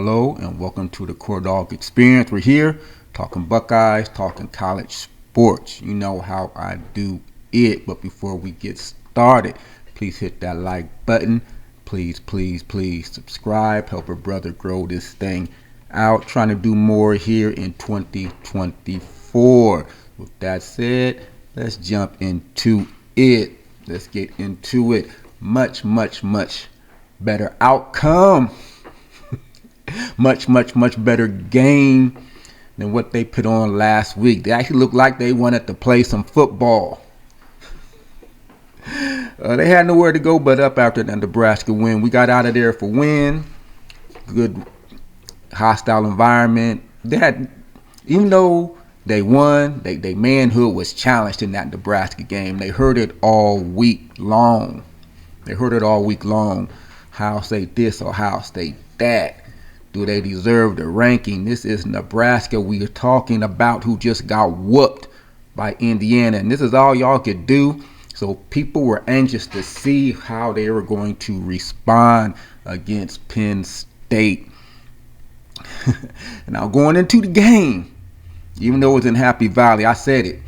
Hello and welcome to the Core Dog Experience. We're here talking Buckeyes, talking college sports. You know how I do it, but before we get started, please hit that like button. Please subscribe. Help a brother grow this thing out. Trying to do more here in 2024. With that said, let's jump into it. Let's get into it. Much better outcome. Much better game than what they put on last week. They actually looked like they wanted to play some football. They had nowhere to go but up after the Nebraska win. We got out of there for win. Good hostile environment. They had, even though they won, they manhood was challenged in that Nebraska game. They heard it all week long. How say this or how say that? Do they deserve the ranking? This is Nebraska we are talking about, who just got whooped by Indiana. And this is all y'all could do. So people were anxious to see how they were going to respond against Penn State. Now going into the game, even though it was in Happy Valley, I said it.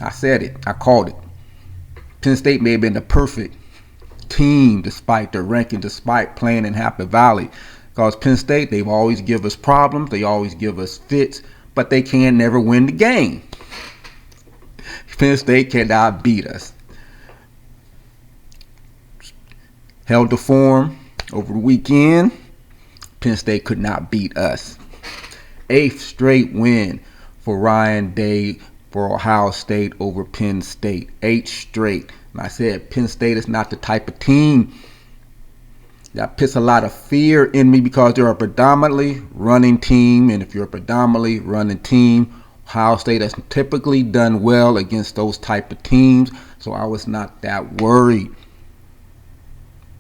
I called it. Penn State may have been the perfect team despite their ranking, despite playing in Happy Valley. Because Penn State, they've always give us problems. They always give us fits, but they can never win the game. Penn State cannot beat us. Held the form over the weekend. Penn State could not beat us. 8th straight win for Ryan Day for Ohio State over Penn State. 8 straight. And I said Penn State is not the type of team that puts a lot of fear in me, because they're a predominantly running team. And if you're a predominantly running team, Ohio State has typically done well against those type of teams. So I was not that worried.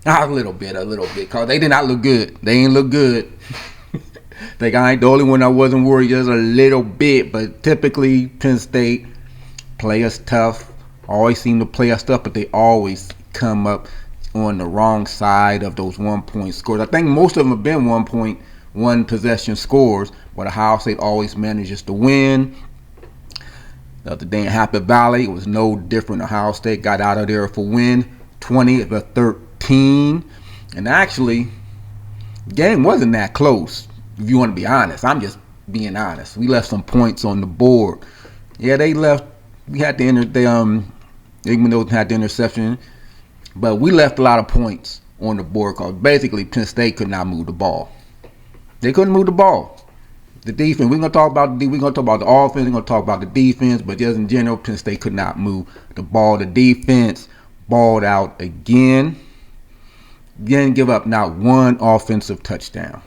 A little bit, because they did not look good. They ain't look good. Think I ain't the only one that wasn't worried, just a little bit. But typically, Penn State play us tough. Always seem to play us tough, but they always come up on the wrong side of those 1-point scores. I think most of them have been 1 possession scores, but Ohio State always manages to win. The other day in Happy Valley, it was no different. Ohio State got out of there for win, 20-13. And actually, the game wasn't that close, if you want to be honest. I'm just being honest. We left some points on the board. Yeah, they left. We had the even though they had the interception, but we left a lot of points on the board because basically Penn State could not move the ball. They couldn't move the ball. The defense, we're gonna talk about the offense, we're gonna talk about the defense, but just in general, Penn State could not move the ball. The defense balled out again. Didn't give up not one offensive touchdown.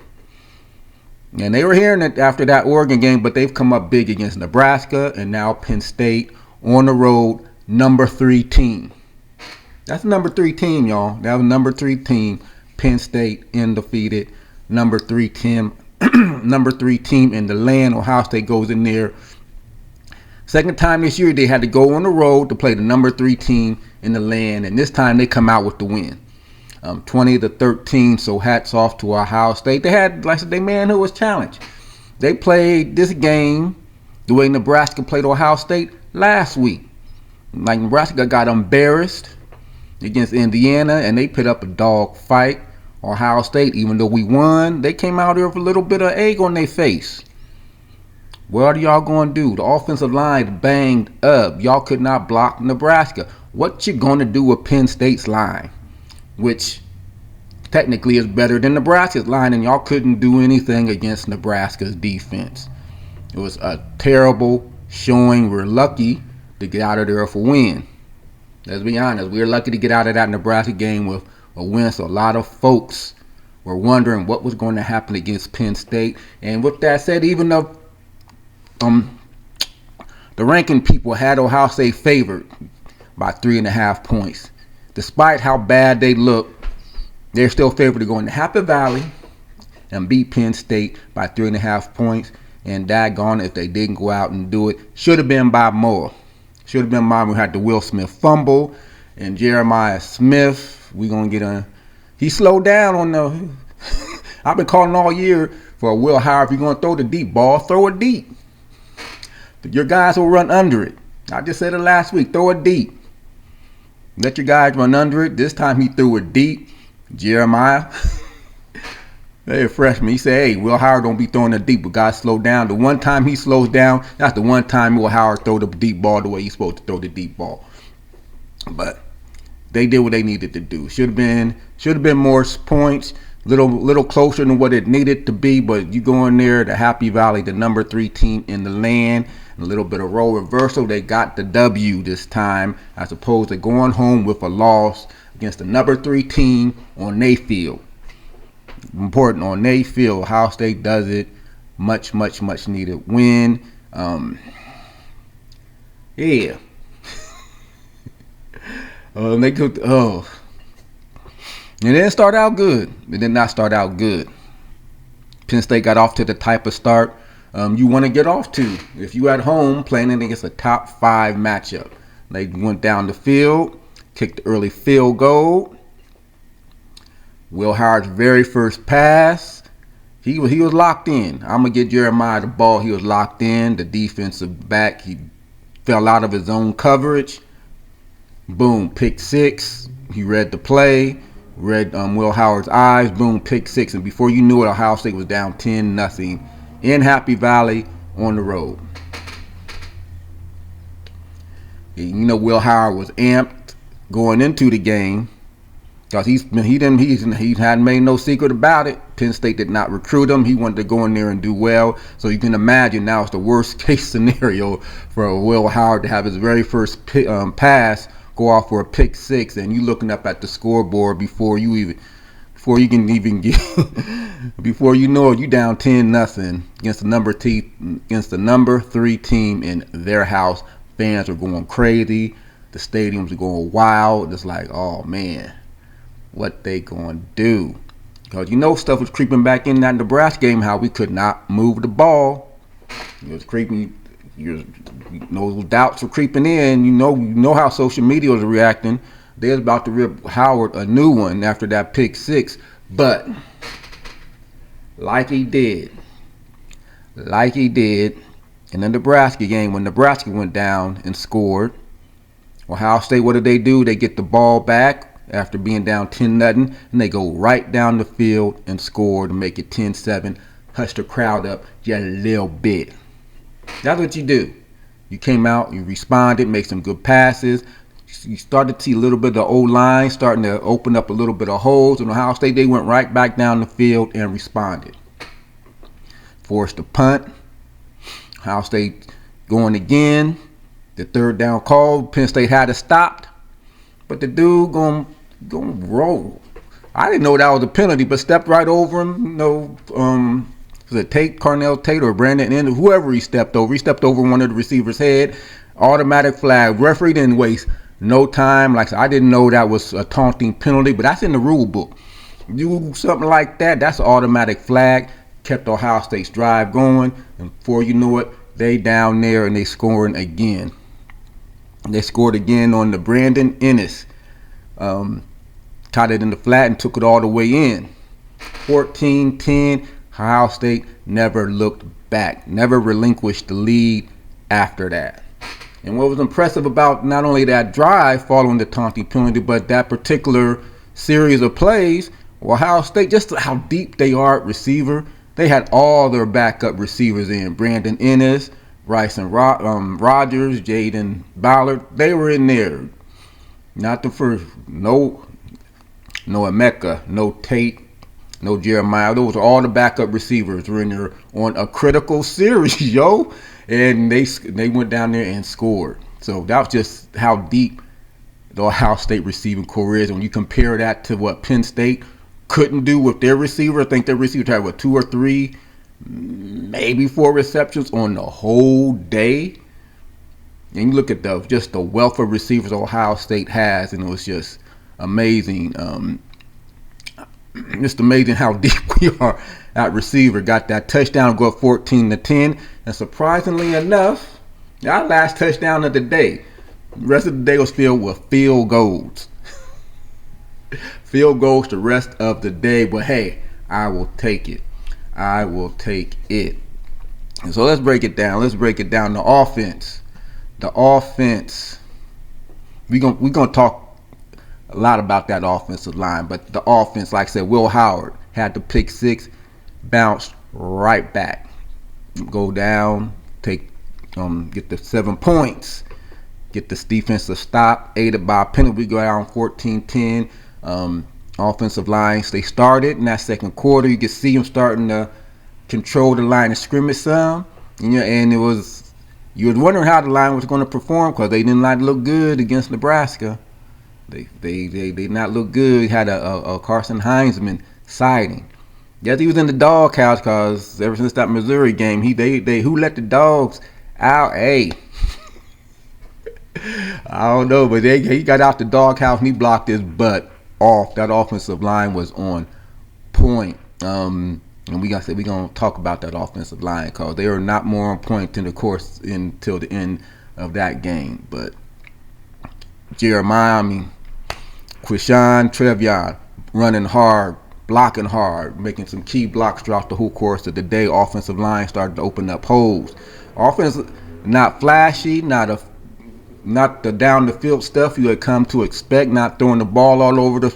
And they were hearing it after that Oregon game, but they've come up big against Nebraska and now Penn State on the road, number 3 team. That's the number 3 team, y'all. That was number 3 team. Penn State undefeated. Number 3 team. Number 3 team in the land. Ohio State goes in there. Second time this year they had to go on the road to play the number 3 team in the land, and this time they come out with the win. 20-13. So hats off to Ohio State. They had, like I said, their manhood was challenged. They played this game the way Nebraska played Ohio State last week. Like Nebraska got embarrassed against Indiana, and they put up a dog fight. Ohio State, even though we won, they came out here with a little bit of egg on their face. What are y'all going to do? The offensive line banged up. Y'all could not block Nebraska. What you going to do with Penn State's line, which technically is better than Nebraska's line, and y'all couldn't do anything against Nebraska's defense. It was a terrible showing. We're lucky to get out of there for a win. Let's be honest. We were lucky to get out of that Nebraska game with a win. So a lot of folks were wondering what was going to happen against Penn State. And with that said, even though the ranking people had Ohio State favored by 3.5 points, despite how bad they look, they're still favored to go into Happy Valley and beat Penn State by 3.5 points. And daggone if they didn't go out and do it. Should have been by more. Should have been mine. We had the Will Smith fumble and Jeremiah Smith. We gonna get he slowed down on the I've been calling all year for Will Howard. If you're going to throw the deep ball, throw it deep. Your guys will run under it. I just said it last week. Throw it deep. Let your guys run under it. This time he threw it deep. Jeremiah. Hey, a freshman. He said, hey, Will Howard don't be throwing it deep, but guys slow down. The one time he slows down, that's the one time Will Howard throw the deep ball the way he's supposed to throw the deep ball. But they did what they needed to do. Should have been more points, little closer than what it needed to be. But you go in there, the Happy Valley, the number 3 team in the land, a little bit of role reversal. They got the W this time, as opposed to going home with a loss against the number 3 team on their field. Important on their field. Ohio State does it. Much needed win. Yeah. They could. Oh, it didn't start out good. It did not start out good. Penn State got off to the type of start you want to get off to if you at home playing against a top 5 matchup. They went down the field, kicked the early field goal. Will Howard's very first pass, he was locked in. I'm gonna get Jeremiah the ball. He was locked in. The defensive back, he fell out of his own coverage. Boom, pick 6. He read the play, read Will Howard's eyes. Boom, pick 6. And before you knew it, Ohio State was down 10-0 in Happy Valley on the road. You know, Will Howard was amped going into the game because he hadn't made no secret about it. Penn State did not recruit him. He wanted to go in there and do well. So you can imagine now it's the worst case scenario for Will Howard to have his very first pass go off for a pick 6, and you looking up at the scoreboard before you can even get before you know it, you down 10-0 against the number 3 team in their house. Fans are going crazy. The stadiums are going wild. It's like, oh man, what they going to do? Because you know stuff was creeping back in that Nebraska game, how we could not move the ball. It was creeping. Those doubts were creeping in. You know how social media was reacting. They was about to rip Howard a new one after that pick 6. But like he did in the Nebraska game when Nebraska went down and scored. Ohio State, what did they do? They get the ball back after being down 10-0, and they go right down the field and score to make it 10-7. Hush the crowd up just a little bit. That's what you do. You came out, you responded, made some good passes. You started to see a little bit of the O-line starting to open up a little bit of holes. And Ohio State, they went right back down the field and responded. Forced a punt. Ohio State going again. The third down call. Penn State had it stopped. But the dude going roll. I didn't know that was a penalty, but stepped right over him. Was it Cornell Tate or Brandon Ennis, whoever he stepped over. He stepped over one of the receivers' head. Automatic flag. Referee didn't waste no time. Like I didn't know that was a taunting penalty, but that's in the rule book. You do something like that, that's an automatic flag. Kept Ohio State's drive going, and before you know it, they down there and they scoring again. They scored again on the Brandon Ennis. Caught it in the flat and took it all the way in. 14-10. Ohio State never looked back, never relinquished the lead after that. And what was impressive about not only that drive following the taunting penalty, but that particular series of plays, Ohio State, just how deep they are at receiver, they had all their backup receivers in. Brandon Ennis, Bryson Rogers, Jaden Ballard, they were in there. Not the first, no Emeka, no Tate, no Jeremiah. Those are all the backup receivers were in there on a critical series, yo. And they went down there and scored. So that was just how deep the Ohio State receiving core is. When you compare that to what Penn State couldn't do with their receiver, I think their receiver had 2 or 3, maybe 4 receptions on the whole day. And you look at just the wealth of receivers Ohio State has, and it was just amazing. Just amazing how deep we are at receiver. Got that touchdown, go up 14-10, and surprisingly enough, our last touchdown of the day. The rest of the day was filled with field goals. Field goals the rest of the day, but hey, I will take it. I will take it. And so let's break it down. Let's break it down. The offense. The offense. We're gonna talk a lot about that offensive line, but the offense, like I said, Will Howard had the pick six, bounced right back, go down, get the 7 points, get this defensive stop, aided by a penalty, go down 14-10. Offensive lines, they started in that second quarter. You could see them starting to control the line of scrimmage some, and you was wondering how the line was going to perform because they did not look good against Nebraska. They did not look good. Had a Carson Hinesman sighting. Yes, he was in the doghouse because ever since that Missouri game, they who let the dogs out? Hey, I don't know, but he got out the doghouse and he blocked his butt off. That offensive line was on point. And we're gonna talk about that offensive line because they are not more on point in the course until the end of that game. But Quishon Trevion running hard, blocking hard, making some key blocks throughout the whole course of the day. Offensive line started to open up holes. Offense not flashy, not the down the field stuff you had come to expect, not throwing the ball all over the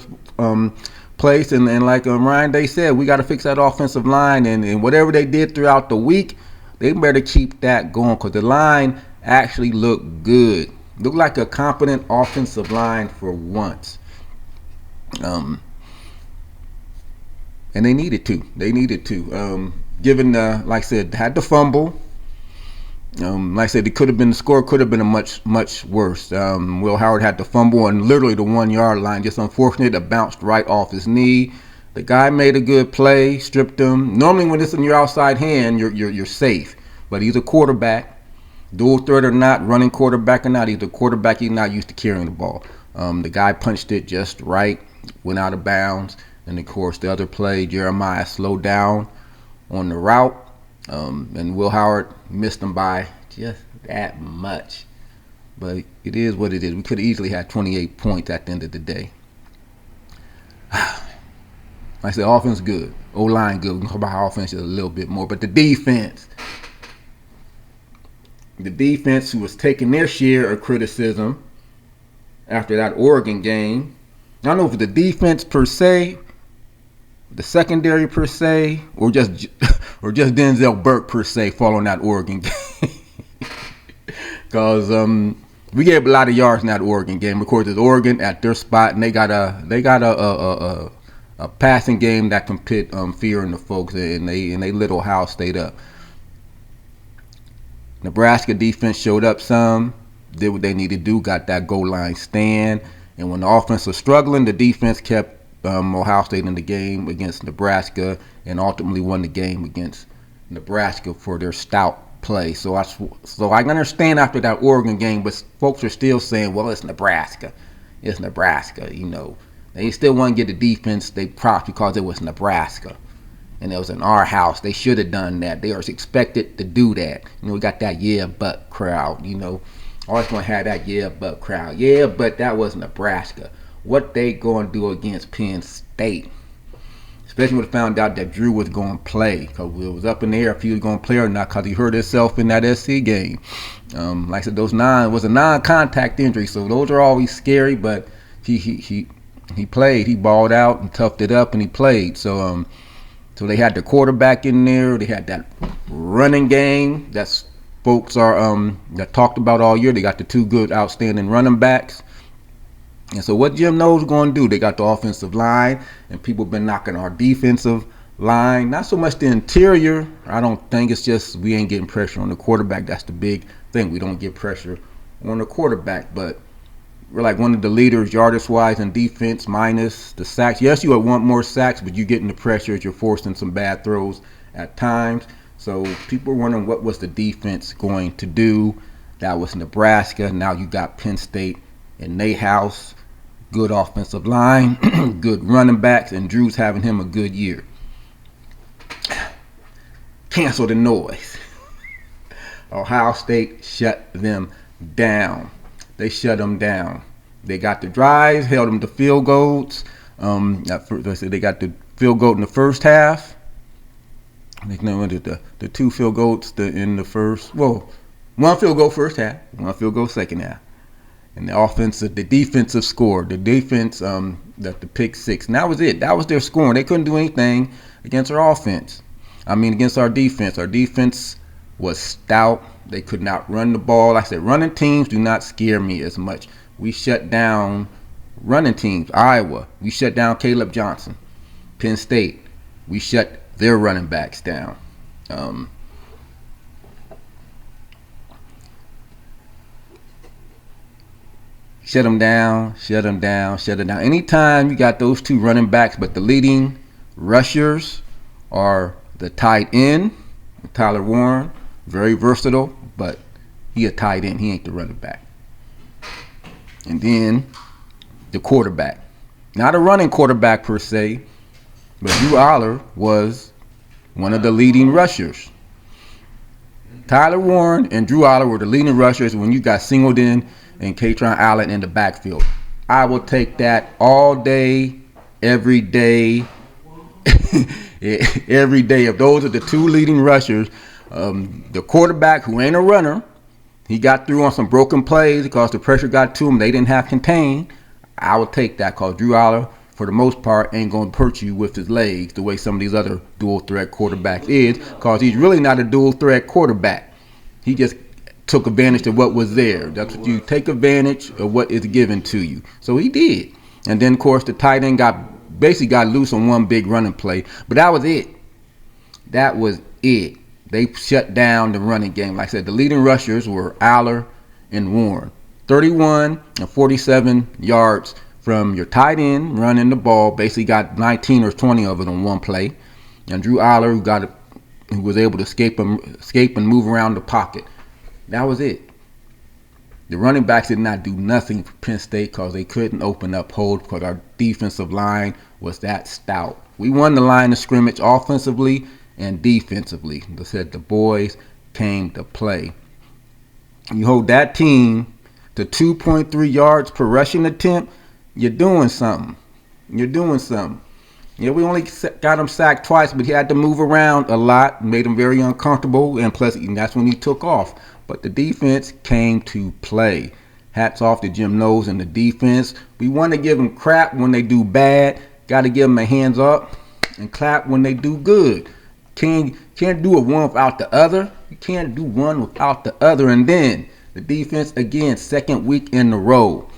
place. And like Ryan Day said, we got to fix that offensive line. And whatever they did throughout the week, they better keep that going because the line actually looked good. Looked like a competent offensive line for once. And they needed to. Given like I said, had the fumble. Like I said, the score could have been a much worse. Will Howard had the fumble on literally the 1 yard line. Just unfortunate, it bounced right off his knee. The guy made a good play, stripped him. Normally, when it's in your outside hand, you're safe. But he's a quarterback, dual threat or not, running quarterback or not. He's a quarterback. He's not used to carrying the ball. The guy punched it just right, went out of bounds. And of course, the other play, Jeremiah slowed down on the route. And Will Howard missed him by just that much. But it is what it is. We could have easily had 28 points at the end of the day. Like I said, offense good. O-line good. We can talk about offense just a little bit more. But the defense, who was taking their share of criticism after that Oregon game. I don't know if it's the defense per se, the secondary per se, or just Denzel Burke per se following that Oregon game. Because we gave a lot of yards in that Oregon game. Of course, it's Oregon at their spot, and they got a passing game that can pit fear in the folks, and they little house stayed up. Nebraska defense showed up some, did what they needed to do, got that goal line stand, and when the offense was struggling, the defense kept Ohio State in the game against Nebraska and ultimately won the game against Nebraska for their stout play. So I can understand after that Oregon game, but folks are still saying, well, it's Nebraska. It's Nebraska, They still want to get the defense they props because it was Nebraska. And it was in our house. They should have done that. They were expected to do that. We got that yeah, but crowd, Always going to have that yeah, but crowd. Yeah, but that was Nebraska. What they going to do against Penn State? Especially when they found out that Drew was going to play. Because it was up in the air if he was going to play or not because he hurt himself in that SC game. Like I said, was a non-contact injury. So those are always scary. But he played. He balled out and toughed it up and he played. So they had the quarterback in there. They had that running game that folks are that talked about all year. They got the two good, outstanding running backs. And so what Jim knows going to do, they got the offensive line, and people been knocking our defensive line. Not so much the interior. I don't think it's just we ain't getting pressure on the quarterback. That's the big thing. We don't get pressure on the quarterback. But we're like one of the leaders yardage-wise in defense minus the sacks. Yes, you would want more sacks, but you're getting the pressure as you're forcing some bad throws at times. So people are wondering what was the defense going to do. That was Nebraska. Now you got Penn State in their house. Good offensive line, good running backs, and Drew's having him a good year. Cancel the noise. Ohio State shut them down. They shut them down. They got the drives, held them to field goals. They got the field goal in the first half. They know the 2 field goals in the first. Well, 1 field goal first half, 1 field goal second half, and the defensive score, the defense the pick 6. And that was it. That was their scoring. They couldn't do anything against our offense. Against our defense. Our defense was stout. They could not run the ball. Like I said, running teams do not scare me as much. We shut down running teams. Iowa, we shut down Caleb Johnson. Penn State, we shut their running backs down. Shut them down. Anytime you got those 2 running backs, but the leading rushers are the tight end, Tyler Warren, very versatile, but he a tight end. He ain't the running back. And then the quarterback. Not a running quarterback per se, but Drew Aller was one of the leading rushers. Tyler Warren and Drew Aller were the leading rushers when you got Singleton and Katron Allen in the backfield. I will take that all day, every day. Every day. If those are the 2 leading rushers, the quarterback who ain't a runner, he got through on some broken plays because the pressure got to him. They didn't have contain. I would take that because Drew Aller, for the most part, ain't going to hurt you with his legs the way some of these other dual threat quarterbacks is, because he's really not a dual threat quarterback. He just took advantage of what was there. That's what you take advantage of, what is given to you. So he did. And then, of course, the tight end basically got loose on 1 big running play. But that was it. They shut down the running game. Like I said, the leading rushers were Aller and Warren. 31 and 47 yards from your tight end running the ball. Basically got 19 or 20 of it on 1 play. And Drew Aller, who was able to escape and move around the pocket. That was it. The running backs did not do nothing for Penn State because they couldn't open up holes because our defensive line was that stout. We won the line of scrimmage offensively and defensively. They said the boys came to play. You hold that team to 2.3 yards per rushing attempt, you're doing something. Yeah, we only got him sacked twice, but he had to move around a lot, made him very uncomfortable, and plus that's when he took off. But the defense came to play. Hats off to Jim Knowles and the defense. We want to give them crap when they do bad. Got to give them a hands up and clap when they do good. Can't do it one without the other. You can't do one without the other. And then the defense, again, 2nd week in a row.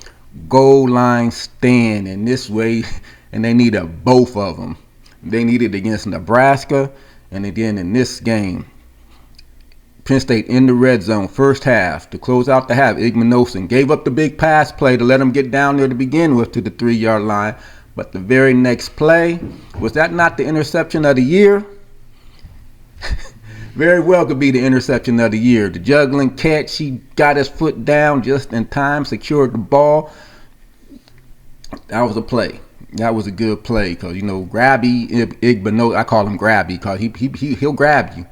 Goal line stand in this way, and they needed both of them. They needed against Nebraska, and again in this game. Penn State in the red zone, first half. To close out the half, Igmanosin gave up the big pass play to let him get down there to begin with to the 3-yard line. But the very next play, was that not the interception of the year? Very well could be the interception of the year. The juggling catch, he got his foot down just in time, secured the ball. That was a play. That was a good play because, Grabby, Igmanosin, I call him Grabby because he'll grab you.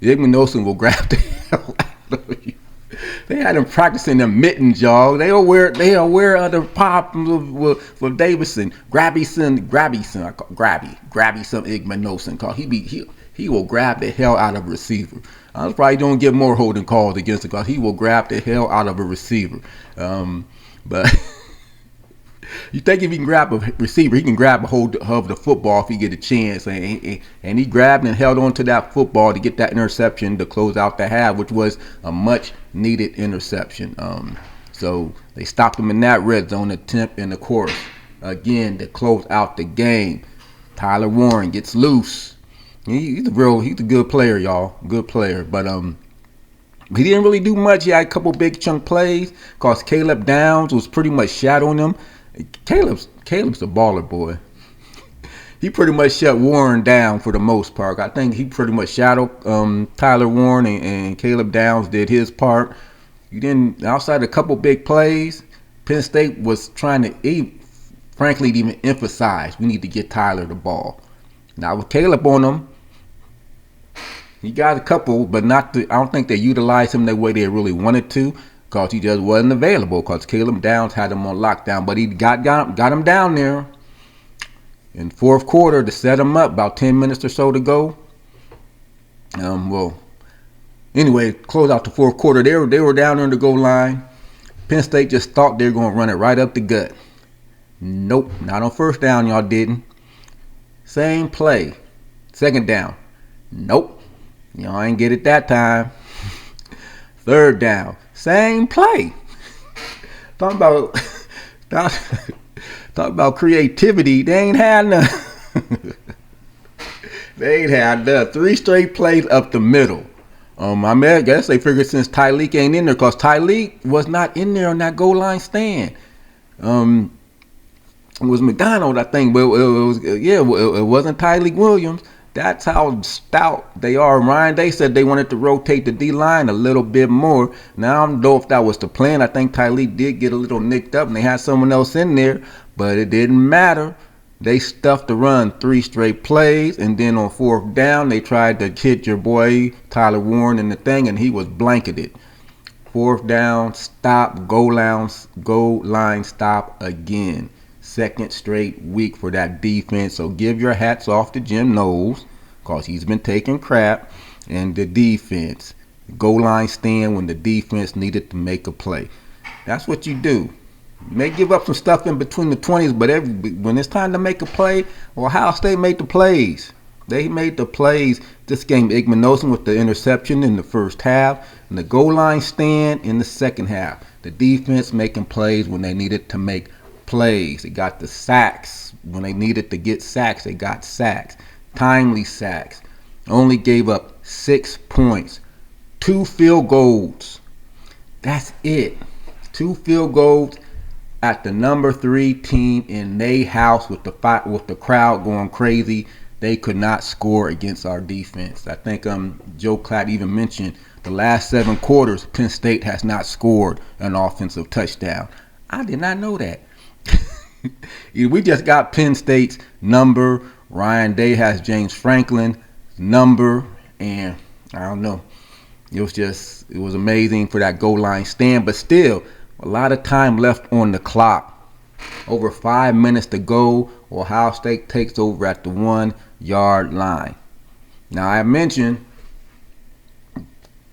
Igmanosin will grab the hell out of you. They had him practicing their mittens, y'all. They'll wear other pop for Davidson. Grabby some Igmanosin because he will grab the hell out of a receiver. I probably don't get more holding calls against him because he will grab the hell out of a receiver. But you think if he can grab a receiver, he can grab a hold of the football if he get a chance. And he grabbed and held on to that football to get that interception to close out the half, which was a much needed interception. So they stopped him in that red zone attempt, and of course, again, to close out the game, Tyler Warren gets loose. He's a good player, y'all. Good player. But he didn't really do much. He had a couple big chunk plays because Caleb Downs was pretty much shadowing him. Caleb's a baller, boy. He pretty much shut Warren down for the most part. I think he pretty much shadowed Tyler Warren, and Caleb Downs did his part. Outside a couple big plays, Penn State was trying to, frankly, even emphasize we need to get Tyler the ball. Now with Caleb on him, he got a couple, but I don't think they utilized him the way they really wanted to. Because he just wasn't available because Caleb Downs had him on lockdown. But he got him down there. In fourth quarter, to set them up, about 10 minutes or so to go. Anyway, close out the fourth quarter. They were down there on the goal line. Penn State just thought they were going to run it right up the gut. Nope, not on first down, y'all didn't. Same play. Second down. Nope, y'all ain't get it that time. Third down. Same play. Talking about creativity. They ain't had none. They ain't had none. 3 straight plays up the middle. I guess they figured since Tyleek ain't in there, because Tyleek was not in there on that goal line stand. It was McDonald, I think, but it wasn't Tyleek Williams. That's how stout they are. Ryan, they said they wanted to rotate the D-line a little bit more. Now, I don't know if that was the plan. I think Tyleek did get a little nicked up, and they had someone else in there, but it didn't matter. They stuffed the run 3 straight plays, and then on fourth down, they tried to hit your boy Tyler Warren in the thing, and he was blanketed. Fourth down, stop, goal line stop again. Second straight week for that defense. So give your hats off to Jim Knowles, because he's been taking crap, and the defense. Goal line stand when the defense needed to make a play. That's what you do. You may give up some stuff in between the 20s, but when it's time to make a play, Ohio State made the plays. They made the plays. This game, Igmanosin with the interception in the first half, and the goal line stand in the second half. The defense making plays when they needed to make plays. They got the sacks. When they needed to get sacks, they got sacks. Timely sacks. Only gave up 6 points. 2 field goals. That's it. 2 field goals at the number 3 team in their house with the crowd going crazy. They could not score against our defense. I think Joe Klatt even mentioned the last 7 quarters, Penn State has not scored an offensive touchdown. I did not know that. We just got Penn State's number. Ryan Day has James Franklin's number, and I don't know. It was amazing for that goal line stand, but still, a lot of time left on the clock. Over 5 minutes to go. Ohio State takes over at the 1-yard line. Now, I mentioned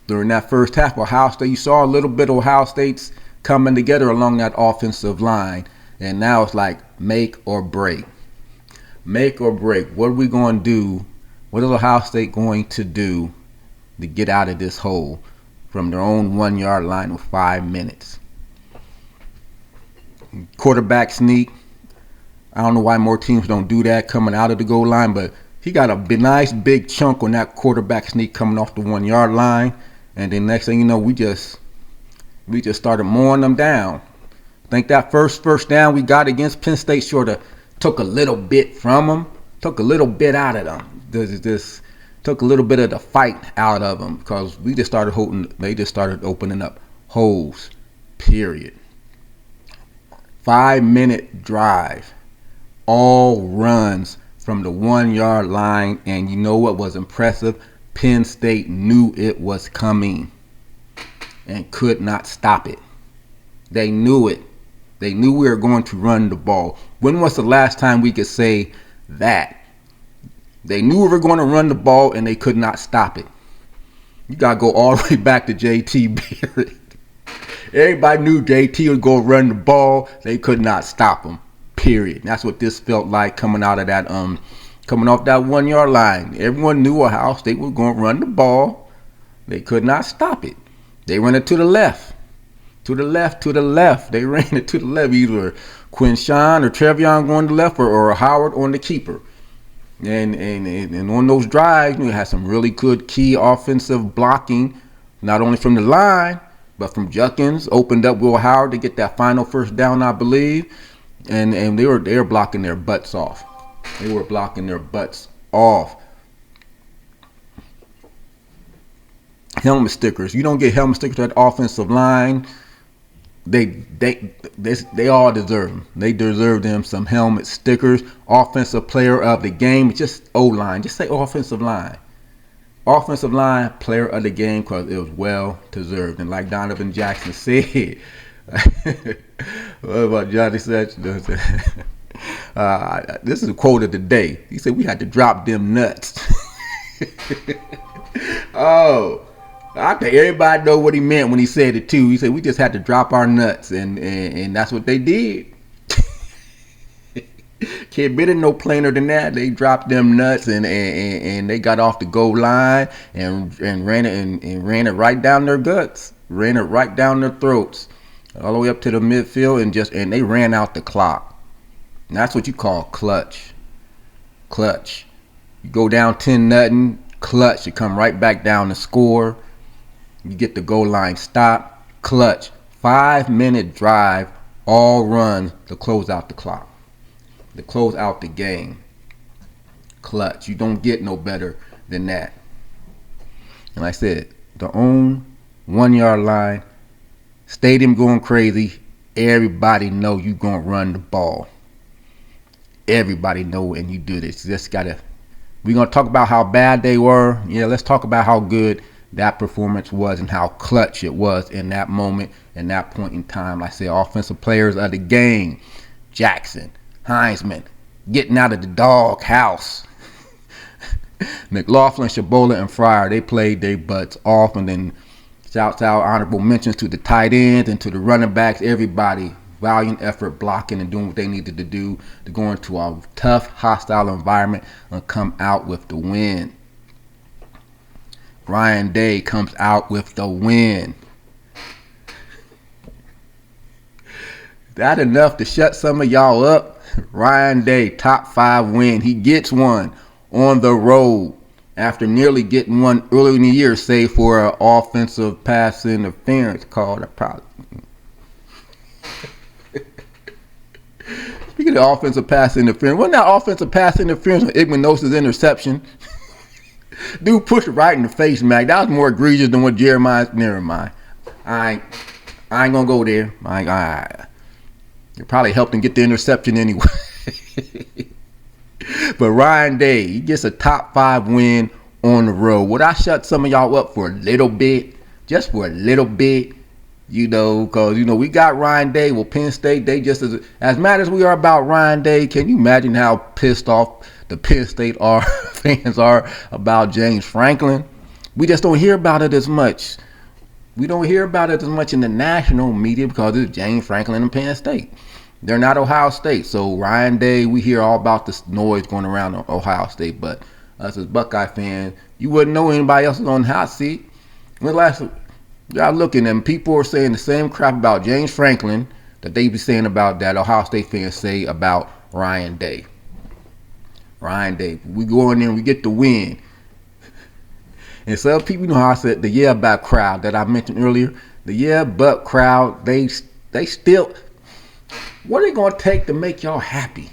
during that first half, Ohio State, you saw a little bit of Ohio State's coming together along that offensive line. And now it's like make or break. Make or break. What are we going to do? What is Ohio State going to do to get out of this hole from their own 1-yard line with 5 minutes? Quarterback sneak. I don't know why more teams don't do that coming out of the goal line, but he got a nice big chunk on that quarterback sneak coming off the 1-yard line. And then next thing you know, we just started mowing them down. I think that first down we got against Penn State sort of took a little bit from them, took a little bit out of them. This took a little bit of the fight out of them, because they just started opening up holes, period. 5-minute drive, all runs from the 1-yard line, and you know what was impressive? Penn State knew it was coming and could not stop it. They knew it. They knew we were going to run the ball. When was the last time we could say that? They knew we were going to run the ball, and they could not stop it. You got to go all the way back to JT Barrett. Everybody knew JT would go run the ball. They could not stop him, period. That's what this felt like coming out of that, coming off that 1-yard line. Everyone knew Ohio State was going to run the ball. They could not stop it. They ran it to the left. To the left. They ran it to the left. Either Quinshawn or Trevion going to the left, or Howard on the keeper. And on those drives, we had some really good key offensive blocking, not only from the line, but from Juckins. Opened up Will Howard to get that final first down, I believe. And they were blocking their butts off. They were blocking their butts off. Helmet stickers. You don't get helmet stickers at offensive line. They all deserve them. They deserve them some helmet stickers. Offensive player of the game. Just O-line. Just say offensive line. Offensive line player of the game, because it was well deserved. And like Donovan Jackson said, what about Johnny Sutton? This is a quote of the day. He said we had to drop them nuts. Oh, I think everybody know what he meant when he said it too. He said we just had to drop our nuts, and that's what they did. Can't be no plainer than that. They dropped them nuts and they got off the goal line and ran it right down their guts, ran it right down their throats, all the way up to the midfield and they ran out the clock. And that's what you call clutch. Clutch. You go down 10-0, clutch. You come right back down to score. You get the goal line stop, clutch. 5-minute drive, all run to close out the clock. To close out the game. Clutch. You don't get no better than that. And like I said, the own 1-yard line, stadium going crazy. Everybody know you gonna run the ball. Everybody know, and you do this. You just gotta. We're gonna talk about how bad they were. Yeah, let's talk about how good that performance was and how clutch it was in that moment and that point in time. Like I said, offensive players of the game: Jackson, Heisman, getting out of the dog house. McLaughlin, Shabola, and Fryer, they played their butts off. And then shouts out, honorable mentions to the tight ends and to the running backs. Everybody, valiant effort blocking and doing what they needed to do to go into a tough, hostile environment and come out with the win. Ryan Day comes out with the win. That enough to shut some of y'all up? Ryan Day, top 5 win. He gets one on the road after nearly getting one early in the year, save for an offensive pass interference call. Speaking of offensive pass interference, wasn't that offensive pass interference on Igmanosa's interception? Dude pushed it right in the face, Mac. That was more egregious than what Jeremiah. Never mind. I ain't gonna go there. It probably helped him get the interception anyway. But Ryan Day, he gets a top 5 win on the road. Would I shut some of y'all up for a little bit? Just for a little bit? Because, we got Ryan Day. Well, Penn State, they just as mad as we are about Ryan Day, can you imagine how pissed off the Penn State fans are about James Franklin? We just don't hear about it as much. We don't hear about it as much in the national media because it's James Franklin and Penn State. They're not Ohio State. So Ryan Day, we hear all about this noise going around Ohio State. But us as Buckeye fans, you wouldn't know anybody else is on the hot seat. Y'all looking and people are saying the same crap about James Franklin that they be saying about that Ohio State fans say about Ryan Day. Ryan Day. We go in there and we get the win. And some people, how I said the yeah but crowd that I mentioned earlier. The yeah but crowd, they still, what are they going to take to make y'all happy?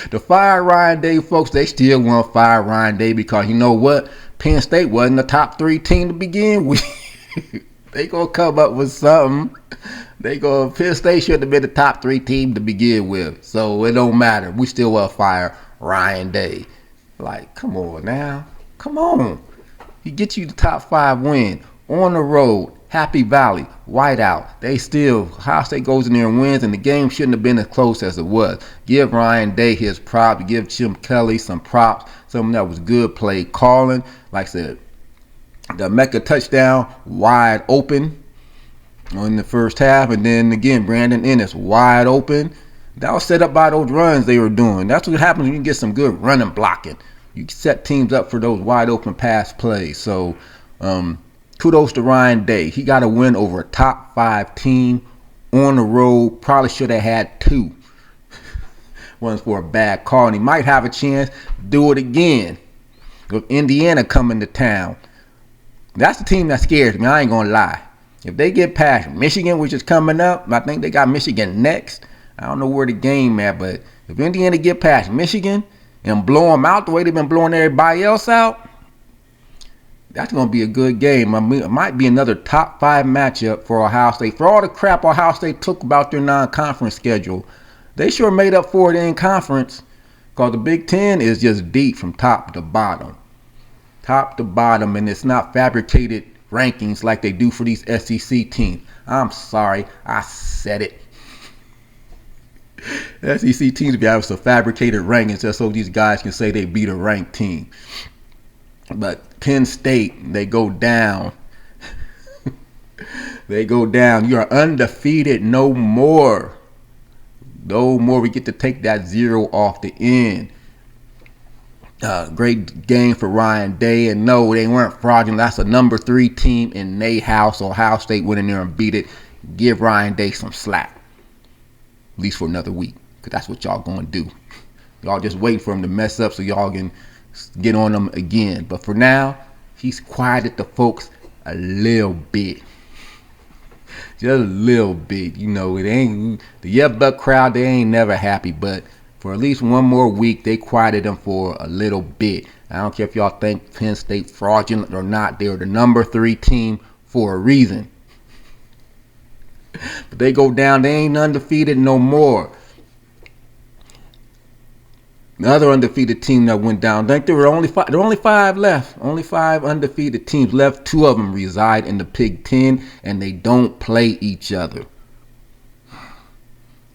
To fire Ryan Day, folks, they still want to fire Ryan Day because you know what? Penn State wasn't the top 3 team to begin with. They going to come up with something. Penn State should have been the top 3 team to begin with. So it don't matter. We still will fire Ryan Day. Like, come on now. Come on. He gets you the top 5 win on the road. Happy Valley, whiteout. Ohio State goes in there and wins, and the game shouldn't have been as close as it was. Give Ryan Day his props. Give Jim Kelly some props. Something that was good play calling. Like I said, the Mecca touchdown wide open in the first half, and then again Brandon Ennis wide open. That was set up by those runs they were doing. That's what happens when you get some good running blocking. You set teams up for those wide open pass plays. So kudos to Ryan Day. He got a win over a top 5 team on the road. Probably should have had 2. One's for a bad call, and he might have a chance to do it again with Indiana coming to town. That's the team that scares me. I ain't gonna lie. If they get past Michigan, which is coming up, I think they got Michigan next. I don't know where the game at, but if Indiana get past Michigan and blow them out the way they've been blowing everybody else out, that's going to be a good game. It might be another top 5 matchup for Ohio State. For all the crap Ohio State took about their non-conference schedule, they sure made up for it in conference because the Big Ten is just deep from top to bottom. Top to bottom, and it's not fabricated rankings like they do for these SEC teams. I'm sorry, I said it. SEC teams be having some fabricated rankings just so these guys can say they beat a ranked team. But Penn State, they go down. They go down. You are undefeated no more. No more. We get to take that 0 off the end. Great game for Ryan Day. And no, they weren't fraudulent. That's a number 3 team in their house. Ohio State went in there and beat it. Give Ryan Day some slack. At least for another week. Because that's what y'all going to do. Y'all just waiting for him to mess up so y'all can get on them again. But for now, he's quieted the folks a little bit. Just a little bit. You know, it ain't the Yep Buck crowd, they ain't never happy. But for at least one more week, they quieted them for a little bit. I don't care if y'all think Penn State fraudulent or not. They're the number 3 team for a reason. But they go down. They ain't undefeated no more. The other undefeated team that went down, I think there were only 5. There were only 5 left. Only 5 undefeated teams left. 2 of them reside in the Big Ten, and they don't play each other.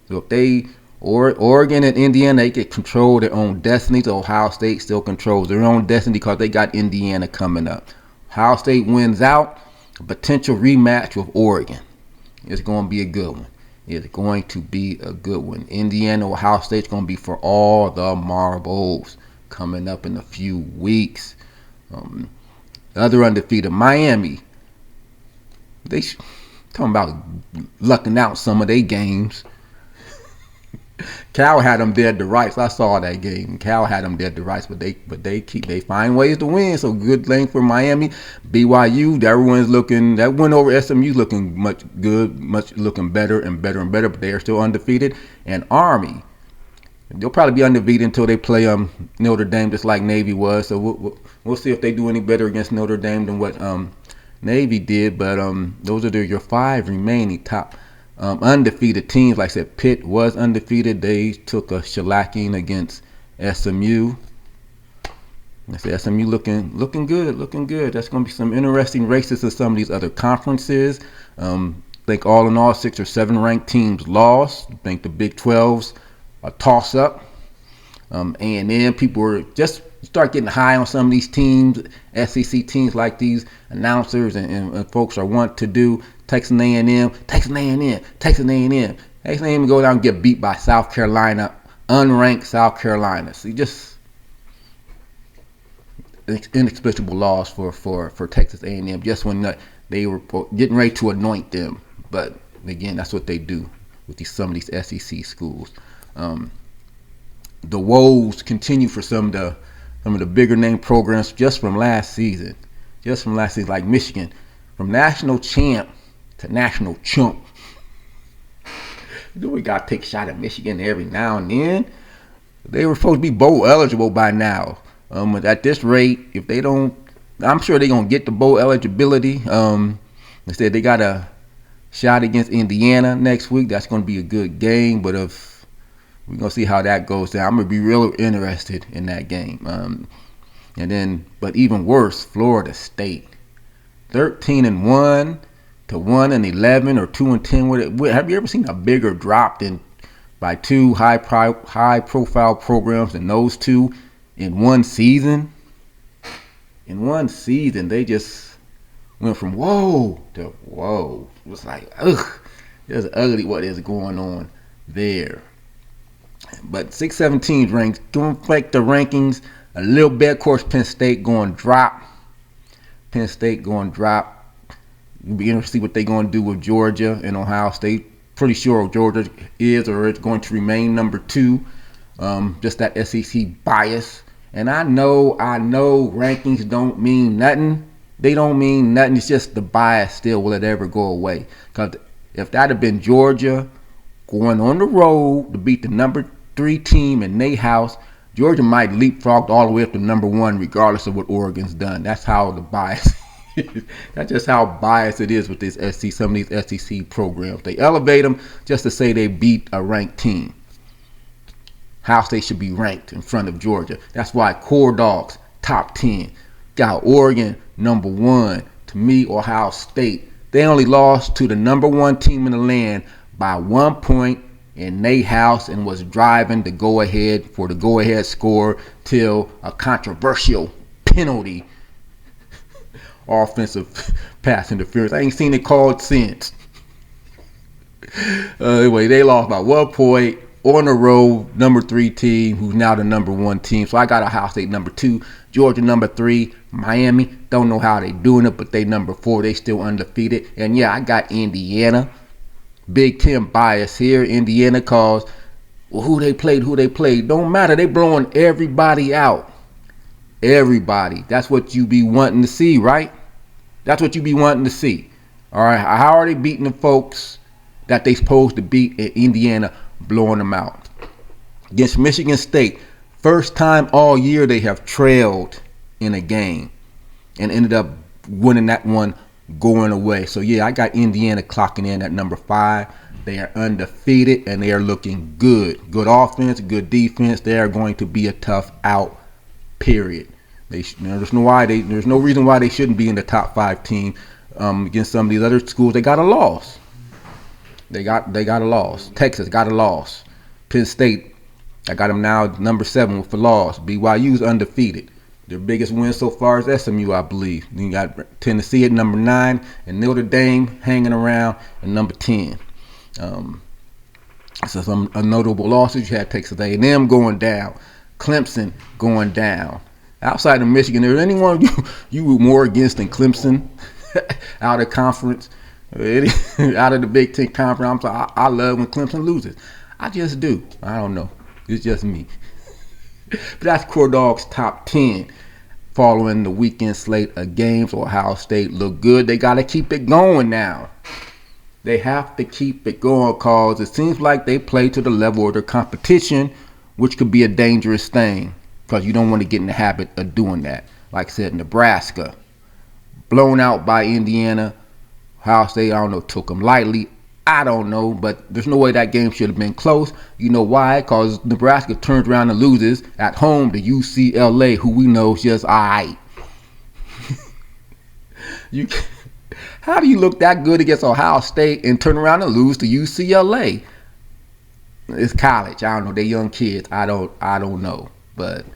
So if they, Oregon and Indiana, they can control their own destiny. So Ohio State still controls their own destiny because they got Indiana coming up. Ohio State wins out. A potential rematch with Oregon. It's going to be a good one. It's going to be a good one. Indiana, Ohio State's going to be for all the marbles coming up in a few weeks. The other undefeated, Miami. They talking about lucking out some of their games. Cal had them dead to rights. I saw that game. Cal had them dead to rights, but they find ways to win. So good thing for Miami. BYU, everyone's looking. That win over SMU looking much good, much looking better and better and better. But they are still undefeated. And Army, they'll probably be undefeated until they play Notre Dame, just like Navy was. So we'll see if they do any better against Notre Dame than what Navy did. But those are your 5 remaining top. Undefeated teams. Like I said, Pitt was undefeated. They took a shellacking against SMU. I said SMU looking good. That's going to be some interesting races in some of these other conferences. I think all in all, 6 or 7 ranked teams lost. I think the Big 12's a toss-up. A&M, people were just start getting high on some of these teams, SEC teams like these announcers and folks are want to do. Texas A&M go down and get beat by South Carolina, unranked South Carolina. So just inexplicable loss for Texas A&M just when they were getting ready to anoint them. But again, that's what they do with some of these SEC schools. The woes continue for some of the bigger name programs just from last season, like Michigan, from national champ to national chump. We got to take a shot at Michigan every now and then. They were supposed to be bowl eligible by now. At this rate, if they don't, I'm sure they're going to get the bowl eligibility. Instead, they got a shot against Indiana next week. That's going to be a good game. But if we're going to see how that goes down, I'm going to be real interested in that game. But even worse, Florida State, 13-1 to 1-11 or 2-10. Have you ever seen a bigger drop by 2 high profile programs than those 2 in one season? In one season, they just went from whoa to whoa. It was like, ugh, it's ugly what is going on there. But 6-7 teams ranked, don't affect the rankings a little bit. Of course, Penn State going to drop. You'll be interested to see what they're going to do with Georgia and Ohio State. Pretty sure Georgia is or is going to remain number 2. Just that SEC bias. And I know rankings don't mean nothing. They don't mean nothing. It's just the bias still. Will it ever go away? Because if that had been Georgia going on the road to beat the number 3 team in their house, Georgia might leapfrog all the way up to number 1 regardless of what Oregon's done. That's how the bias is. That's just how biased it is with this some of these SEC programs. They elevate them just to say they beat a ranked team. Ohio State should be ranked in front of Georgia. That's why Core Dogs, top 10. Got Oregon, number 1. To me, Ohio State. They only lost to the number 1 team in the land by 1 point in their house and was driving to go ahead for the go-ahead score till a controversial penalty, offensive pass interference. I ain't seen it called since. Anyway, they lost by 1 point on the road. Number 3 team, who's now the number 1 team. So I got Ohio State number 2, Georgia number 3, Miami. Don't know how they doing it, but they number 4. They still undefeated. And yeah, I got Indiana. Big Ten bias here. Indiana cause who they played. Don't matter. They blowing everybody out. Everybody. That's what you be wanting to see, right? That's what you be wanting to see. All right. How are they beating the folks that they supposed to beat in Indiana, blowing them out? Against Michigan State, first time all year they have trailed in a game and ended up winning that one going away. So yeah, I got Indiana clocking in at number 5. They are undefeated and they are looking good. Good offense, good defense. They are going to be a tough out, period. There's no reason why they shouldn't be in the top 5 team. Against some of these other schools, they got a loss. They got a loss. Texas got a loss. Penn State, I got them now number 7 with a loss. BYU's undefeated. Their biggest win so far is SMU, I believe. Then you got Tennessee at number 9 and Notre Dame hanging around at number 10. So some notable losses. You had Texas A&M going down, Clemson going down. Outside of Michigan, is there anyone you were more against than Clemson out of conference? Out of the Big Ten Conference? I love when Clemson loses. I just do. I don't know. It's just me. But that's Core Dog's top 10 following the weekend slate of games. Ohio State look good. They got to keep it going now. They have to keep it going because it seems like they play to the level of their competition, which could be a dangerous thing because you don't want to get in the habit of doing that. Like I said, Nebraska, blown out by Indiana. Ohio State, I don't know, took them lightly. I don't know, but there's no way that game should have been close. You know why? Because Nebraska turns around and loses at home to UCLA, who we know is just all right. How do you look that good against Ohio State and turn around and lose to UCLA? It's college. I don't know. They're young kids. I don't know. But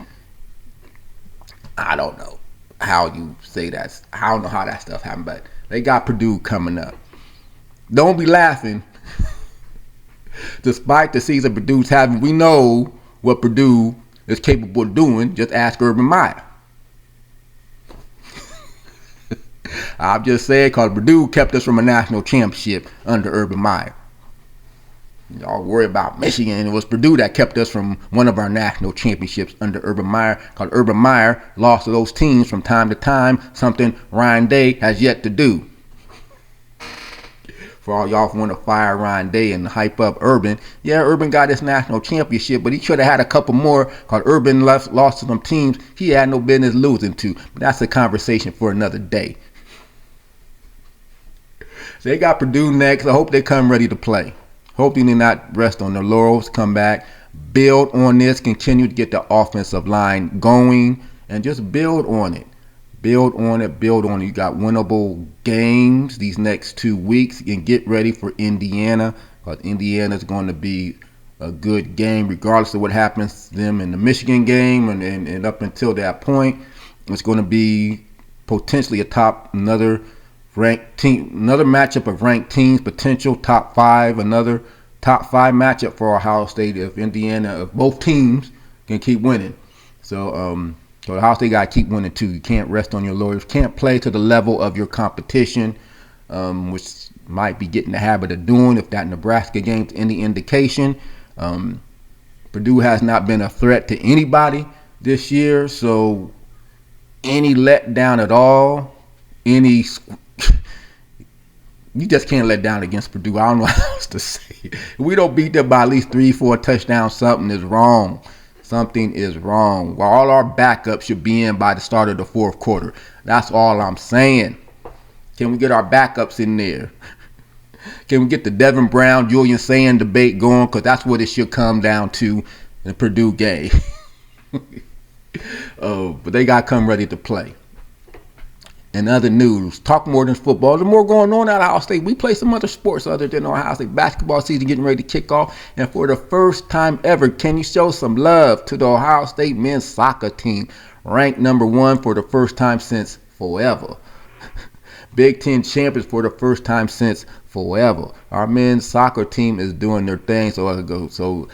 I don't know how you say that. I don't know how that stuff happened, but they got Purdue coming up. Don't be laughing. Despite the season Purdue's having, we know what Purdue is capable of doing. Just ask Urban Meyer. I'm just saying because Purdue kept us from a national championship under Urban Meyer. Y'all worry about Michigan. It was Purdue that kept us from one of our national championships under Urban Meyer because Urban Meyer lost to those teams from time to time, something Ryan Day has yet to do. For all y'all want to fire Ryan Day and hype up Urban. Yeah, Urban got his national championship, but he should have had a couple more because Urban lost to some teams he had no business losing to. But that's a conversation for another day. So they got Purdue next. I hope they come ready to play. Hope they do not rest on their laurels. Come back, build on this, continue to get the offensive line going, and just build on it. Build on it. You got winnable games these next 2 weeks and get ready for Indiana because Indiana is going to be a good game regardless of what happens to them in the Michigan game and up until that point. It's going to be potentially another ranked team, another matchup of ranked teams, potential top 5, another top 5 matchup for Ohio State if both teams can keep winning. So Ohio State got to keep winning too. You can't rest on your laurels. Can't play to the level of your competition, which might be getting the habit of doing if that Nebraska game's any indication. Purdue has not been a threat to anybody this year, so any letdown at all, you just can't let down against Purdue. I don't know how else to say it. If we don't beat them by at least 3-4 touchdowns, something is wrong. Something is wrong. Well, all our backups should be in by the start of the 4th quarter. That's all I'm saying. Can we get our backups in there? Can we get the Devin Brown, Julian Sand debate going? Because that's what it should come down to in the Purdue game. But they got to come ready to play. In other news, talk more than football. There's more going on at Ohio State. We play some other sports other than Ohio State. Basketball season getting ready to kick off. And for the first time ever, can you show some love to the Ohio State men's soccer team? Ranked number 1 for the first time since forever. Big Ten champions for the first time since forever. Our men's soccer team is doing their thing. So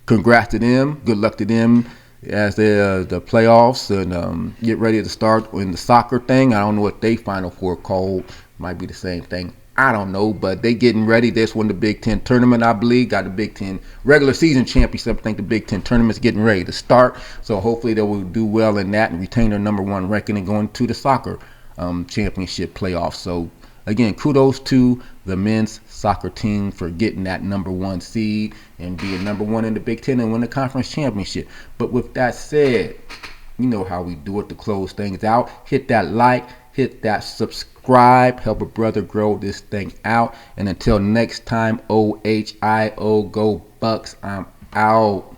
congrats to them. Good luck to them as the playoffs and get ready to start in the soccer thing. I don't know what they Final Four called. Might be the same thing. I don't know, but they getting ready. This won the Big Ten tournament, I believe. Got the Big Ten regular season championship. I think the Big Ten tournament's getting ready to start. So hopefully they will do well in that and retain their number 1 ranking and go into the soccer championship playoffs. So again, kudos to the men's soccer team for getting that number 1 seed and being number 1 in the Big Ten and win the conference championship. But with that said, you know how we do it to close things out. Hit that like, hit that subscribe, help a brother grow this thing out. And until next time, OHIO, go Bucks, I'm out.